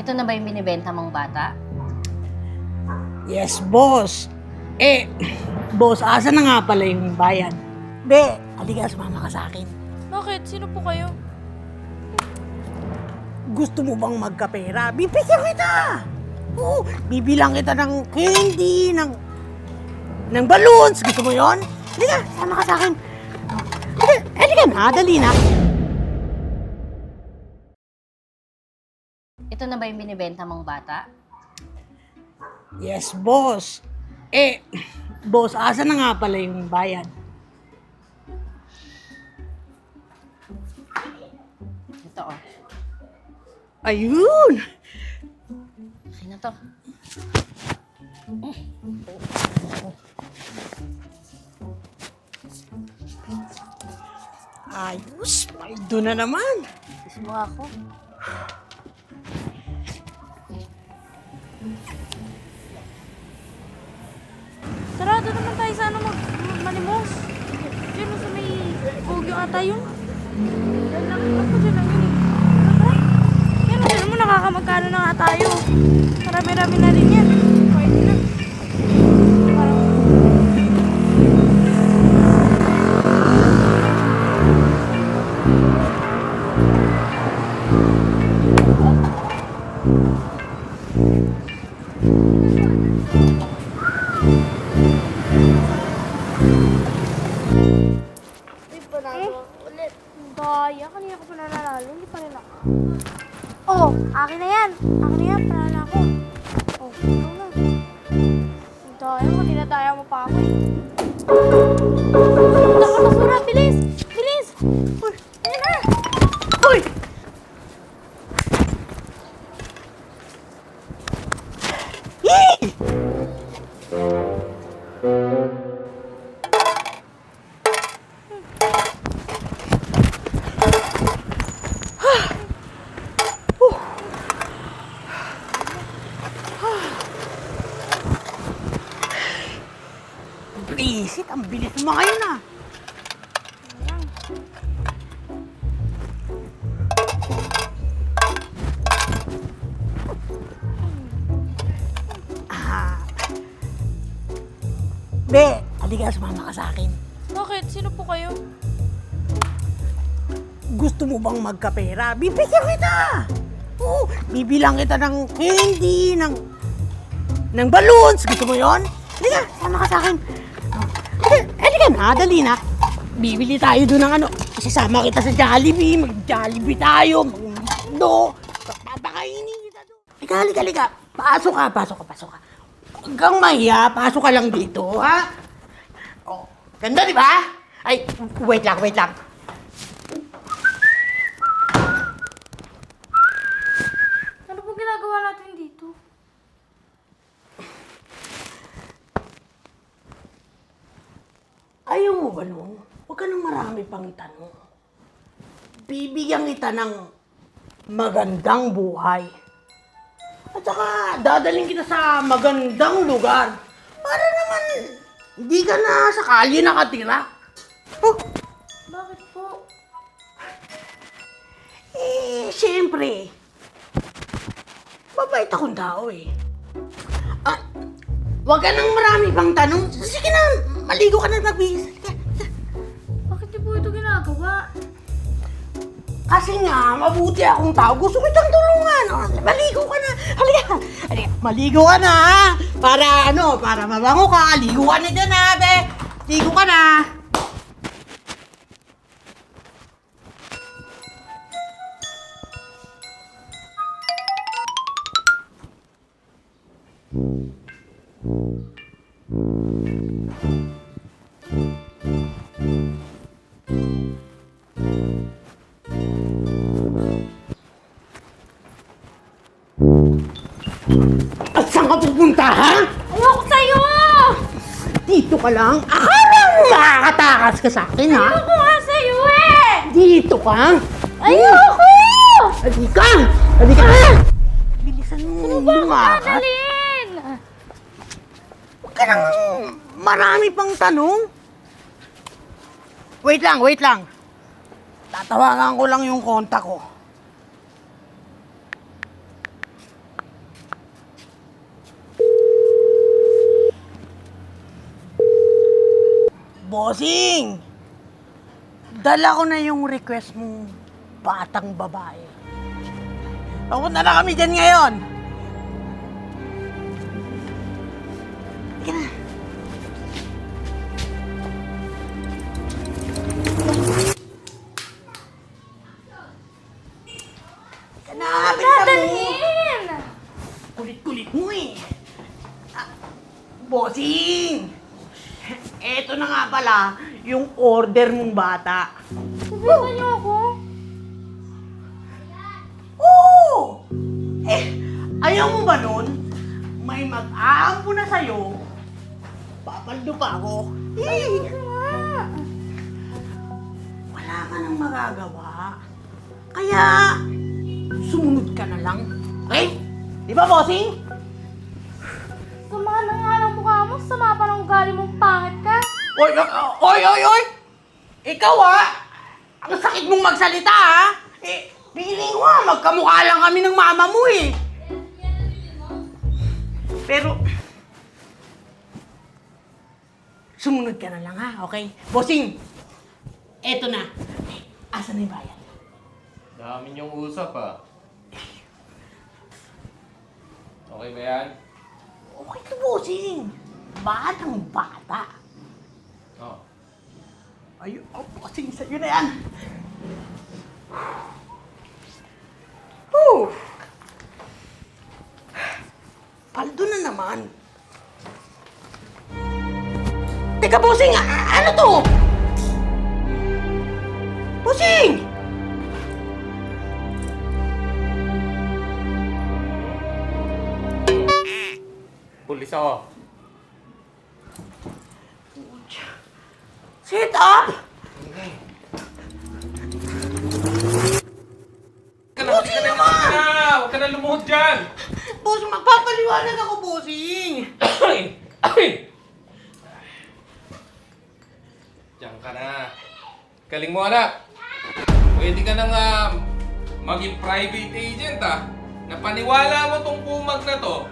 Ito na ba yung binibenta mong bata? Yes, boss. Boss, asa na nga pala yung bayad? Be, halika, sumama ka sa akin. Bakit? Sino po kayo? Gusto mo bang magkapera? Bibigyan kita! Oo, bibilang kita ng candy, ng balloons. Gusto mo yon? Halika, sama ka sa akin. Halika na, dali na. Ito na ba yung binibenta mong bata? Yes, boss. Boss, asa na nga pala yung bayad? Ito oh. Ayun! Okay na to. Ayos, may doon na naman. Kiss mo ako. Sarado naman tayo sa manimos. Diyan sa may bugyo ata yun. Diyan lang ako dyan lang yun eh. Yan o, mo nakakamagkano na nga tayo. Marami-rami na rin yan. Pwede na. Parang... Uy, panalo ulit. Daya, kanina ko pa nanalo. Hindi pa rin ako. Oh, akin na yan. Akin na yan, panalo ako. Oh, ito na. Daya, kung dinadaya mo pa ako eh. Punta ka basura, bilis! Bilis! Uy, ayun na! Uy! Yee! Visit, ang bilis mo ngayon ah. Be, halika, sumama ka sa akin. Bakit? Sino po kayo? Gusto mo bang magkapera? Bibigyan kita! Oo, bibilang kita ng candy, ng balloons. Gusto mo yon? Halika, sama ka sa akin. Halika na, dali na. Bibili tayo doon ng ano. Sasama kita sa Jollibee. Mag-Jollibee tayo. Mag-McDo. Papakainin kita doon. Halika. Pasok ka. Huwag kang mahiya. Pasok ka lang dito, ha? Oh, ganda, di ba? Ay, wait lang. Ano po ginagawa natin dito? Ayaw mo ba nung? Huwag ka nang marami pang tanong. Bibigyan kita ng magandang buhay. At saka, dadaling kita sa magandang lugar. Para naman, hindi ka na sa kalye nakatira. Oh, Bakit po? siyempre, mabait akong tao eh. Huwag ka nang marami pang tanong. Sige na, maligo ka na magbihis. Bakit di po ito ginagawa? Kasi nga, mabuti akong tao. Gusto ko itang tulungan. O, maligo ka na. Halika. Maligo ka na, ha? Para mabango ka. Ligo ka na dyan, ha, be? Ligo ka na. At saan ka pupunta, ha? Ayoko sa'yo! Dito ka lang. Akala mo makakatakas ka sa akin, ha? Ayoko nga sa'yo eh! Dito ka. Ayoko! Halika! Bilisan mo. Ano ba ako lumakas. dadalhin? Huwag ka nang marami pang tanong. Wait lang. Tatawagan ko lang yung kontak ko. Bossing! Dala ko na yung request mong batang babae. Papunta na kami dyan ngayon. Sige na. Hanapin ka mo! Dadalhin! Kulit-kulit mo eh. Bossing! Eto na nga pala, yung order mong bata. Sabihan niyo ako. Oo! Ayaw mo ba nun? May mag-aampo na sa'yo. Papaldo pa ako. Nga. Wala ka nang magagawa. Kaya, sumunod ka na lang. Okay? Di ba, bossing? Sama na nga ng mukha mo. Sama pa ng ugali mong pangit ka. Oy! Ikaw ang sakit mong magsalita piling mo magkamukha lang kami ng mama mo Pero, sumunod ka na lang okay? Bossing, eto na. Asan na yung bayan? Dami niyong usap Okay ba yan? Okay to, bossing. Batang bata. Oh. Ayun, bossing, sa'yo na yan. Whew. Paldo na naman. Teka, bossing, ano to? Bossing! Pulis ako. Sit up! Bossing naman! Huwag ka na lumuhod dyan! Bossing, magpapaliwanag ako, bossing! Diyan ka na. Galing mo, anak. Pwede ka nang maging private agent, Napaniwala mo tong kumag na to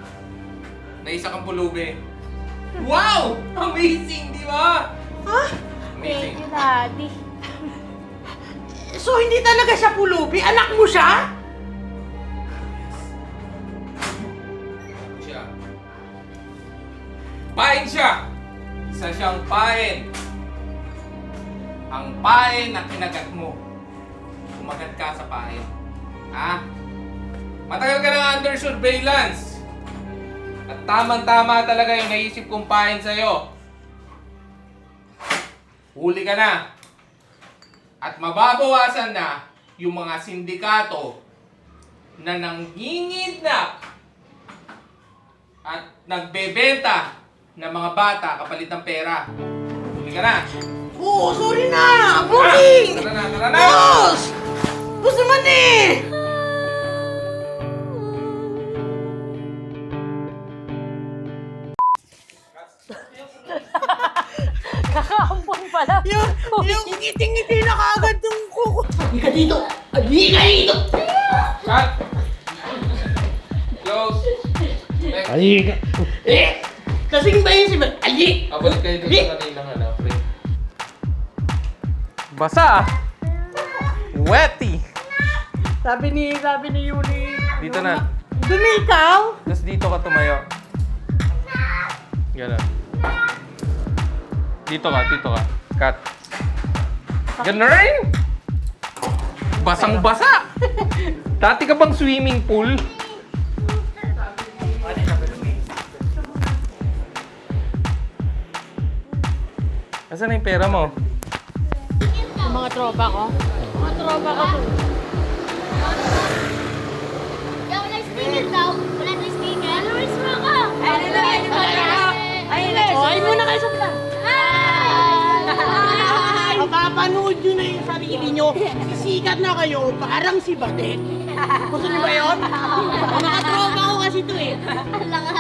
na isa kang pulubi. Wow! Amazing, di ba? Ha? Amazing. Thank you, Daddy. So, hindi talaga siya pulubi? Anak mo siya? Siya. Pain siya! Isa siyang pain. Ang pain na kinagat mo. Kumagat ka sa pain. Matagal ka na under surveillance. At tamang-tama talaga yung naisip kong pain sa'yo. Huli ka na. At mababawasan na yung mga sindikato na nanginginap at nagbebenta ng mga bata kapalit ng pera. Huli ka na. Oo, sorry na! Bossing! Tara na! Boss! Boss naman Kakaampon pala. Yung ngiti-ngiti na kaagad yung kuko. Halika dito! Halika dito! Cut! Close! Next. Halika! Kasing ba yun si Bal? Ali! Abalik kayo dun sa kanilang frame. Basa! Wetty! Sabi ni Yuli. Dito na. Dumi ikaw? Tapos dito ka tumayo. Ganon. Dito ka. Cut. Ganon! Basang-basa! Dati ka bang swimming pool? Asan na yung pera mo? Yung mga tropa ko. Mga tropa ko to. Wala sticker daw. Wala na sticker. Ano rin mo ka? Ay, ay muna kayo sa plan. Mapapanood nyo na yung sarili nyo. Sisikat na kayo, parang si Badet. Gusto nyo ba yun? Mga tropa ko kasi to Ang lakas